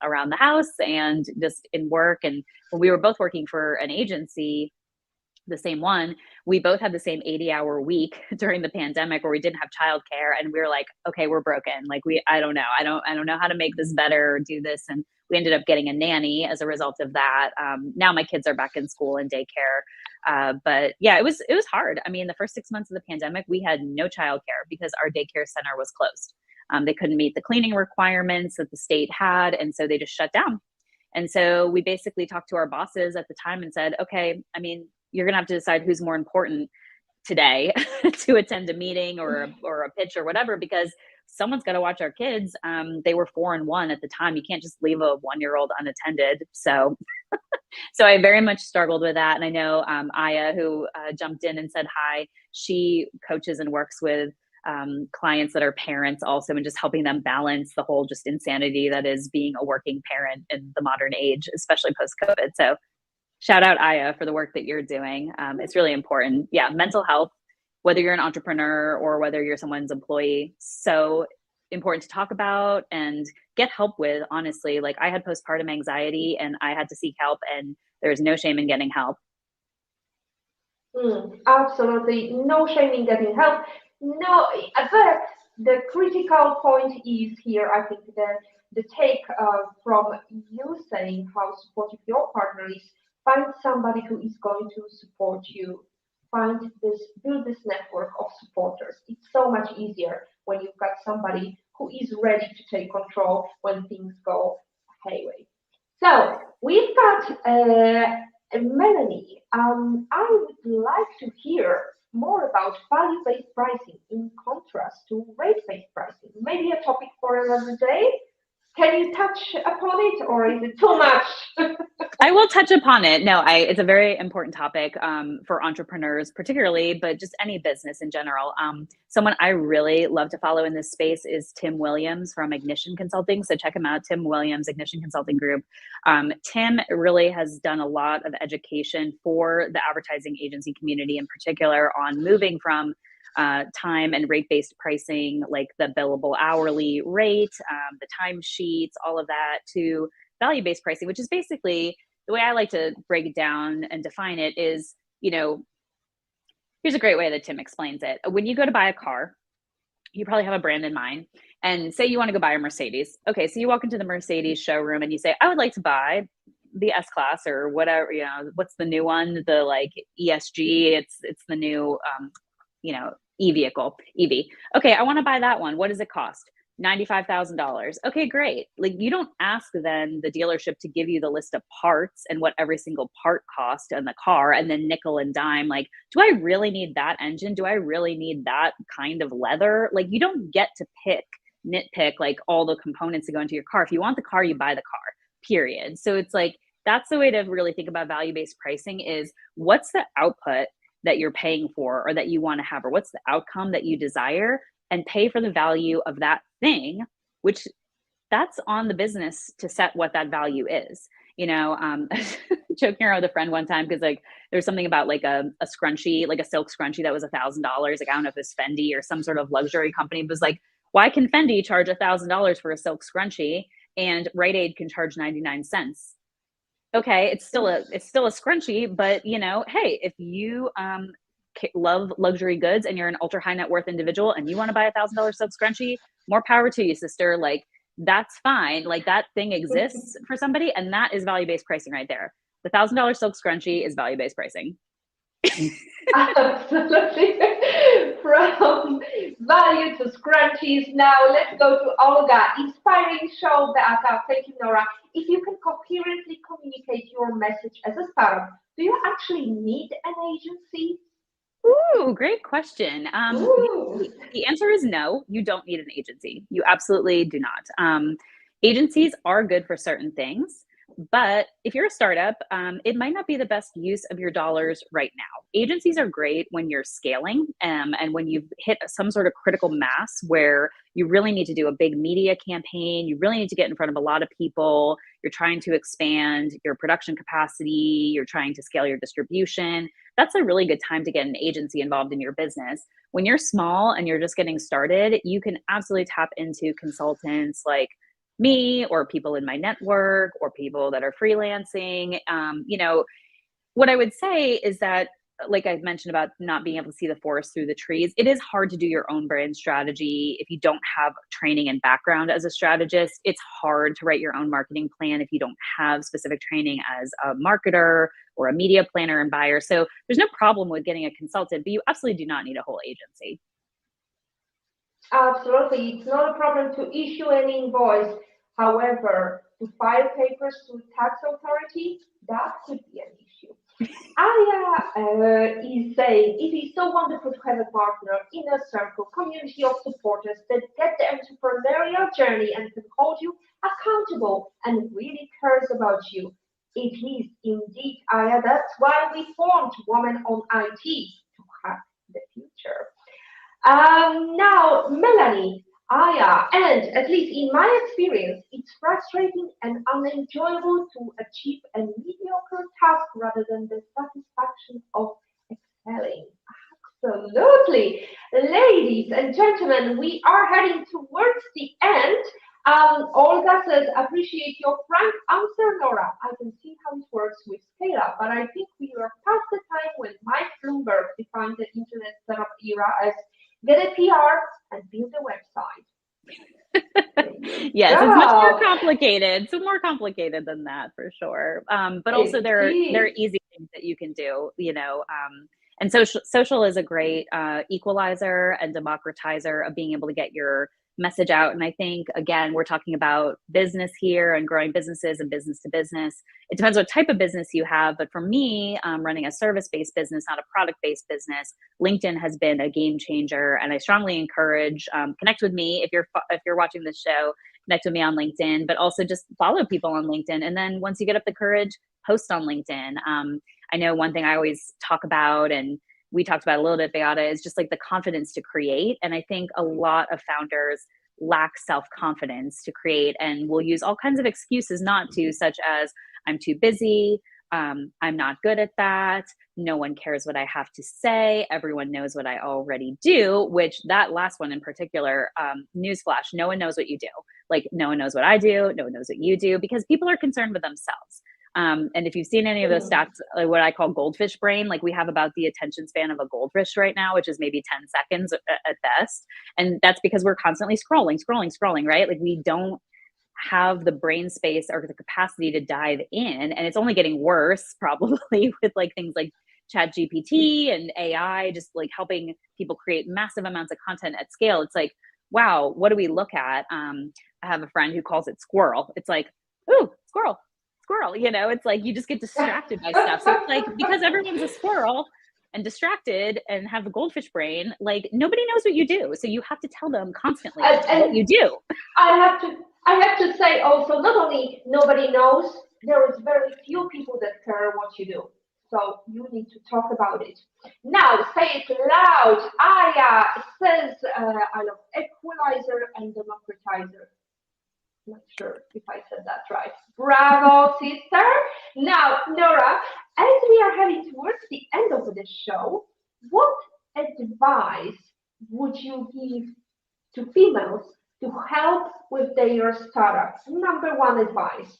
around the house and just in work. And when we were both working for an agency, the same one, we both had the same 80-hour week during the pandemic where we didn't have childcare, and we were like, okay, we're broken. Like I don't know how to make this better or do this. And we ended up getting a nanny as a result of that. Now my kids are back in school and daycare. But it was hard. I mean, the first 6 months of the pandemic, we had no childcare because our daycare center was closed. They couldn't meet the cleaning requirements that the state had, and so they just shut down. And so we basically talked to our bosses at the time and said, okay, I mean, you're going to have to decide who's more important today to attend a meeting or a pitch or whatever, because someone's got to watch our kids. They were 4 and 1 at the time. You can't just leave a 1-year-old unattended. So I very much struggled with that. And I know Aya, who jumped in and said hi, she coaches and works with clients that are parents also, and just helping them balance the whole just insanity that is being a working parent in the modern age, especially post-COVID. So shout out Aya for the work that you're doing. It's really important. Mental health, whether you're an entrepreneur or whether you're someone's employee, so important to talk about and get help with. Honestly, like I had postpartum anxiety and I had to seek help, and there's no shame in getting help. Absolutely, no shame in getting help. No, but the critical point is here, I think, the take from you saying how supportive your partner is. Find somebody who is going to support you. Build this network of supporters. It's so much easier when you've got somebody who is ready to take control when things go hayway. So we've got Melanie. I would like to hear more about value-based pricing in contrast to rate-based pricing. Maybe a topic for another day. Can you touch upon it, or is it too much? I will touch upon it. No, it's a very important topic for entrepreneurs, particularly, but just any business in general. Someone I really love to follow in this space is Tim Williams from Ignition Consulting. So check him out, Tim Williams, Ignition Consulting Group. Tim really has done a lot of education for the advertising agency community in particular on moving from time and rate-based pricing, like the billable hourly rate, the timesheets, all of that, to value-based pricing, which is basically the way I like to break it down and define it is, here's a great way that Tim explains it. When you go to buy a car, you probably have a brand in mind, and say you want to go buy a Mercedes. Okay, so you walk into the Mercedes showroom and you say, I would like to buy the S-Class or whatever, what's the new one? The like ESG, it's the new, e-vehicle, EV. Okay, I want to buy that one. What does it cost? $95,000. Okay, great. Like, you don't ask then the dealership to give you the list of parts and what every single part cost in the car and then nickel and dime. Like, do I really need that engine? Do I really need that kind of leather? Like, you don't get to nitpick like all the components that go into your car. If you want the car, you buy the car, period. So it's like, that's the way to really think about value-based pricing is what's the output that you're paying for or that you want to have, or what's the outcome that you desire, and pay for the value of that thing, which that's on the business to set what that value is. Joking around with a friend one time because like there's something about like a scrunchie, like a silk scrunchie that was $1,000. Like, I don't know if it's Fendi or some sort of luxury company, but was like, why can Fendi charge $1,000 for a silk scrunchie and Rite Aid can charge 99 cents? Okay, it's still a scrunchie, but hey, if you love luxury goods and you're an ultra high net worth individual and you want to buy $1,000 silk scrunchie, more power to you, sister. Like, that's fine. Like, that thing exists for somebody, and that is value-based pricing right there. The $1,000 silk scrunchie is value-based pricing. Absolutely. From value to scrunchies. Now let's go to Olga. Inspiring show, Beata. Thank you, Nora. If you can coherently communicate your message as a startup, do you actually need an agency? Ooh, great question. The answer is no, you don't need an agency. You absolutely do not. Agencies are good for certain things, but if you're a startup, it might not be the best use of your dollars right now. Agencies are great when you're scaling and when you've hit some sort of critical mass where you really need to do a big media campaign, you really need to get in front of a lot of people, you're trying to expand your production capacity, you're trying to scale your distribution. That's a really good time to get an agency involved in your business. When you're small and you're just getting started, you can absolutely tap into consultants like me or people in my network or people that are freelancing. What I would say is that, like I mentioned about not being able to see the forest through the trees, it is hard to do your own brand strategy if you don't have training and background as a strategist. It's hard to write your own marketing plan if you don't have specific training as a marketer or a media planner and buyer. So there's no problem with getting a consultant, but you absolutely do not need a whole agency. Absolutely. It's not a problem to issue an invoice. However, to file papers to tax authority, that could be an issue. Aya is saying, it is so wonderful to have a partner, inner circle, community of supporters that get the entrepreneurial journey and can hold you accountable and really cares about you. It is indeed, Aya. That's why we formed Women on IT, to hack the future. Now, Melanie, Aya, and at least in my experience, it's frustrating and unenjoyable to achieve a mediocre task rather than the satisfaction of excelling. Absolutely. Ladies and gentlemen, we are heading towards the end. Olga says, appreciate your frank answer, Nora. I can see how it works with scale up, but I think we are past the time when Mike Bloomberg defined the internet startup era as get a PR and build a website. Yes, it's much more complicated. It's more complicated than that for sure. But also there are easy things that you can do, and social is a great equalizer and democratizer of being able to get your message out. And I think, again, we're talking about business here and growing businesses and business to business. It depends what type of business you have. But for me, running a service-based business, not a product-based business, LinkedIn has been a game changer. And I strongly encourage, connect with me if you're watching this show, connect with me on LinkedIn, but also just follow people on LinkedIn. And then once you get up the courage, post on LinkedIn. I know one thing I always talk about, and we talked about a little bit, Beata, is just like the confidence to create. And I think a lot of founders lack self-confidence to create and will use all kinds of excuses not to, such as I'm too busy, I'm not good at that, no one cares what I have to say, everyone knows what I already do, which that last one in particular, newsflash, no one knows what you do. Like no one knows what I do, no one knows what you do, because people are concerned with themselves. And if you've seen any of those stats, like what I call goldfish brain, like we have about the attention span of a goldfish right now, which is maybe 10 seconds at best. And that's because we're constantly scrolling, right? Like we don't have the brain space or the capacity to dive in. And it's only getting worse probably with like things like Chat GPT and AI, just like helping people create massive amounts of content at scale. It's like, wow, what do we look at? I have a friend who calls it squirrel. It's like, ooh, squirrel, it's like you just get distracted by stuff. So it's like, because everyone's a squirrel and distracted and have a goldfish brain, like nobody knows what you do. So you have to tell them constantly what you do. I have to say also, not only nobody knows, there is very few people that care what you do. So you need to talk about it. Now say it loud. Aya says, I love equalizer and democratizer. Not sure if I said that right. Bravo, sister. Now, Nora, as we are heading towards the end of the show, what advice would you give to females to help with their startups? Number one advice.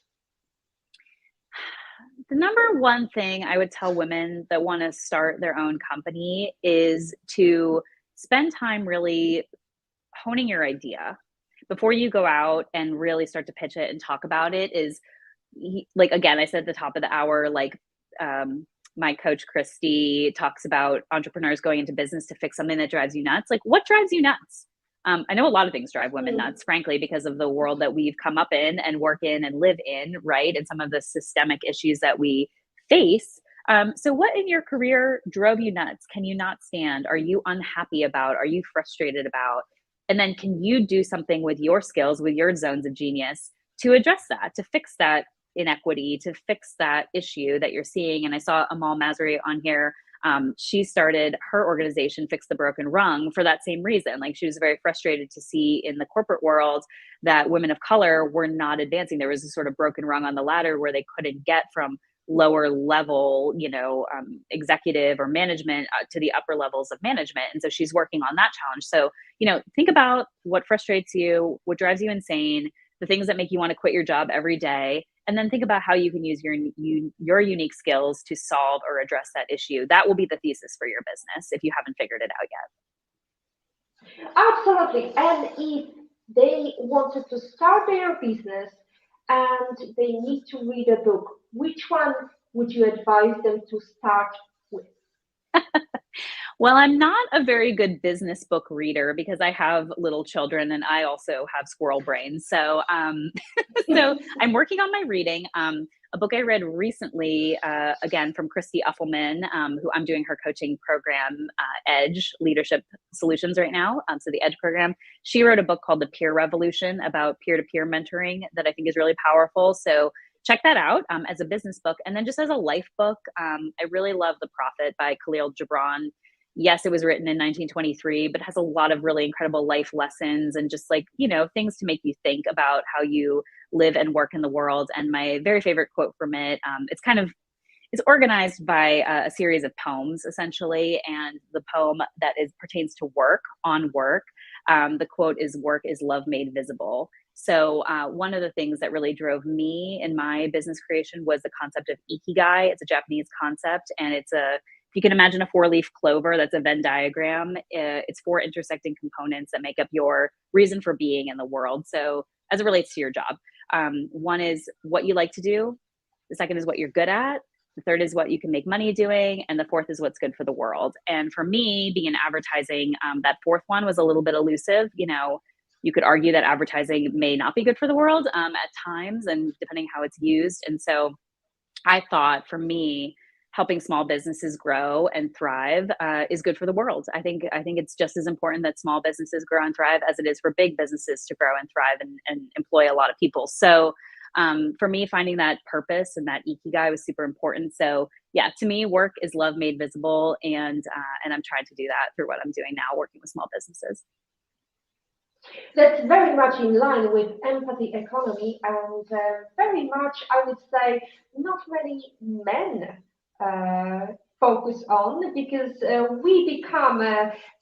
The number one thing I would tell women that want to start their own company is to spend time really honing your idea before you go out and really start to pitch it and talk about it. Is like, again, I said at the top of the hour, like my coach Christy talks about entrepreneurs going into business to fix something that drives you nuts. Like, what drives you nuts? I know a lot of things drive women nuts, frankly, because of the world that we've come up in and work in and live in, right? And some of the systemic issues that we face. So what in your career drove you nuts? Can you not stand? Are you unhappy about? Are you frustrated about? And then can you do something with your skills, with your zones of genius to address that, to fix that inequity, to fix that issue that you're seeing? And I saw Amal Masri on here. She started her organization, Fix the Broken Rung, for that same reason. Like, she was very frustrated to see in the corporate world that women of color were not advancing. There was a sort of broken rung on the ladder where they couldn't get from lower level, executive or management to the upper levels of management. And so she's working on that challenge. So, think about what frustrates you, what drives you insane, the things that make you want to quit your job every day, and then think about how you can use your unique skills to solve or address that issue. That will be the thesis for your business if you haven't figured it out yet. Absolutely. And if they wanted to start their business and they need to read a book, which one would you advise them to start with? Well, I'm not a very good business book reader because I have little children and I also have squirrel brains. So, so I'm working on my reading. A book I read recently, again, from Christy Uffelman, who I'm doing her coaching program, Edge Leadership Solutions right now. So the Edge program, she wrote a book called The Peer Revolution about peer-to-peer mentoring that I think is really powerful. So check that out as a business book. And then just as a life book, I really love The Prophet by Khalil Gibran. Yes, it was written in 1923, but has a lot of really incredible life lessons and just like, things to make you think about how you live and work in the world. And my very favorite quote from it, it's organized by a series of poems, essentially. And the poem that pertains to work, on work, the quote is, "Work is love made visible." So one of the things that really drove me in my business creation was the concept of ikigai. It's a Japanese concept, and if you can imagine a 4-leaf clover, that's a Venn diagram. It's 4 intersecting components that make up your reason for being in the world. So as it relates to your job, one is what you like to do. The second is what you're good at. The third is what you can make money doing. And the fourth is what's good for the world. And for me, being in advertising, that fourth one was a little bit elusive. you could argue that advertising may not be good for the world at times, and depending how it's used. And so I thought, for me, helping small businesses grow and thrive is good for the world. I think it's just as important that small businesses grow and thrive as it is for big businesses to grow and thrive and employ a lot of people. So for me, finding that purpose and that ikigai was super important. So yeah, to me, work is love made visible, and I'm trying to do that through what I'm doing now, working with small businesses. That's very much in line with empathy economy, and very much, I would say, not many men focus on, because we become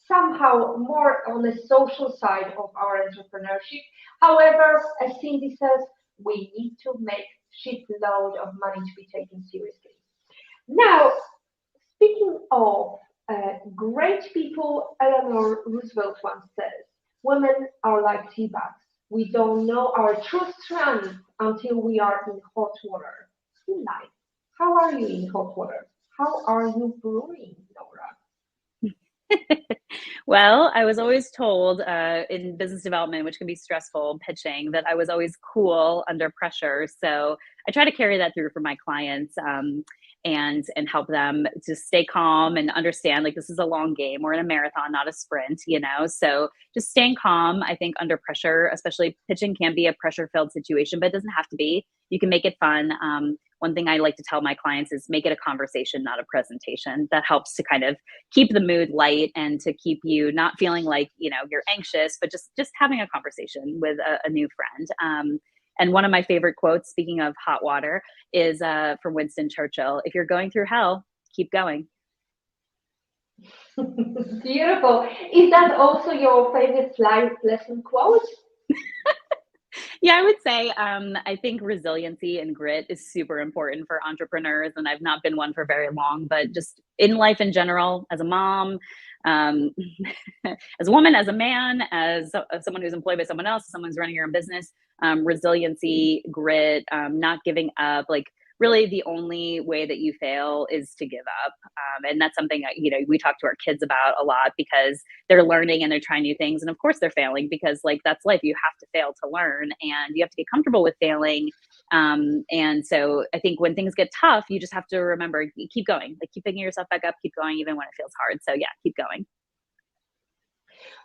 somehow more on the social side of our entrepreneurship. However, as Cindy says, we need to make shitload of money to be taken seriously. Now, speaking of great people, Eleanor Roosevelt once says, women are like tea bags. We don't know our true strength until we are in hot water. In life, how are you in hot water? How are you brewing, Nora? Well, I was always told in business development, which can be stressful, pitching, that I was always cool under pressure. So I try to carry that through for my clients, and help them to stay calm and understand, like, this is a long game. We're in a marathon, not a sprint, you know? So just staying calm, I think, under pressure, especially pitching can be a pressure-filled situation, but it doesn't have to be. You can make it fun. One thing I like to tell my clients is make it a conversation, not a presentation. That helps to kind of keep the mood light and to keep you not feeling like, you're anxious, but just having a conversation with a new friend. And one of my favorite quotes, speaking of hot water, is from Winston Churchill: if you're going through hell, keep going. Beautiful. Is that also your favorite life lesson quote? Yeah, I would say I think resiliency and grit is super important for entrepreneurs, and I've not been one for very long, but just in life in general, as a mom, um, as a woman, as a man, as someone who's employed by someone else, someone who's running your own business, resiliency, grit, not giving up, like, really the only way that you fail is to give up. And that's something that, we talk to our kids about a lot, because they're learning and they're trying new things. And of course they're failing, because, like, that's life. You have to fail to learn, and you have to get comfortable with failing. And so I think when things get tough, you just have to remember, keep going, like, keep picking yourself back up, keep going, even when it feels hard. So yeah, keep going.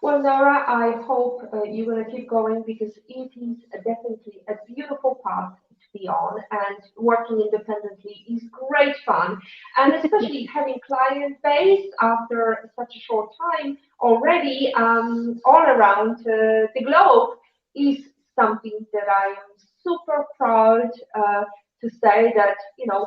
Well, Nora, I hope you're going to keep going, because it is definitely a beautiful path to be on, and working independently is great fun. And especially having client base after such a short time already, all around the globe, is something that I am super proud to say that,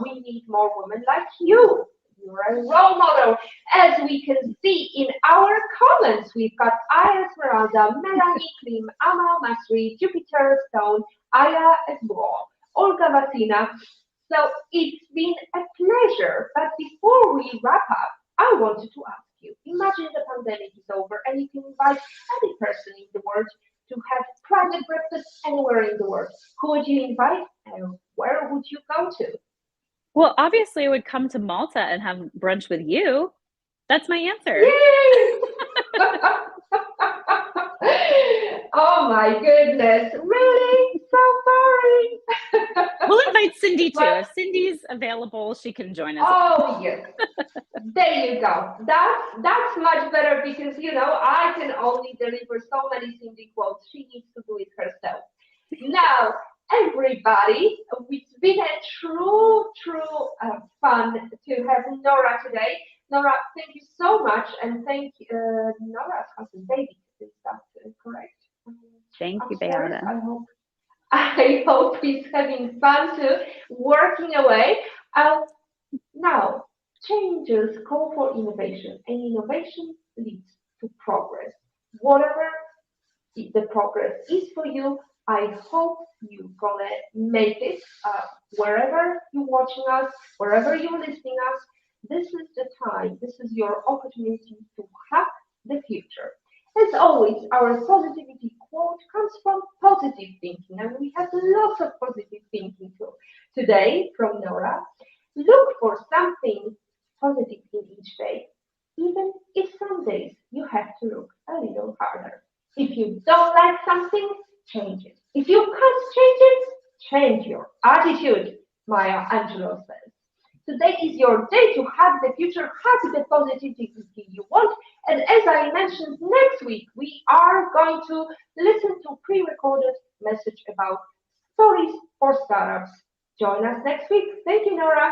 we need more women like you. You're a role model. As we can see in our comments, we've got Aya Esmeralda, Melanie Klim, Amal Masri, Jupiter Stone, Aya Esbo, Olga Vasina. So it's been a pleasure. But before we wrap up, I wanted to ask you, imagine the pandemic is over and you can invite any person in the world to have private breakfast anywhere in the world. Who would you invite, and where would you go to? Well, obviously I would come to Malta and have brunch with you. That's my answer. Yay! Oh my goodness, really? So sorry. We'll invite Cindy too. But, if Cindy's available, she can join us. oh yes, there you go. That's much better, because I can only deliver so many Cindy quotes. She needs to do it herself. Now, everybody, it's been a true fun to have Nora today. Nora, thank you so much, and thank Nora's husband David. Is that correct? Thank you, Upstairs, Beata. I hope he's having fun too, working away. Now, changes call for innovation, and innovation leads to progress. Whatever the progress is for you, I hope you're gonna make it wherever you're watching us, wherever you're listening us. This is the time, this is your opportunity to hack the future. As always, our positivity quote comes from positive thinking, and we have lots of positive thinking today from Nora. Look for something positive in each day, even if some days you have to look a little harder. If If you don't like something, change it. If you can't change it, change your attitude, Maya Angelou says. Today is your day to have the future, have the positivity you want. And as I mentioned, next week we are going to listen to pre-recorded message about stories for startups. Join us next week. Thank you, Nora.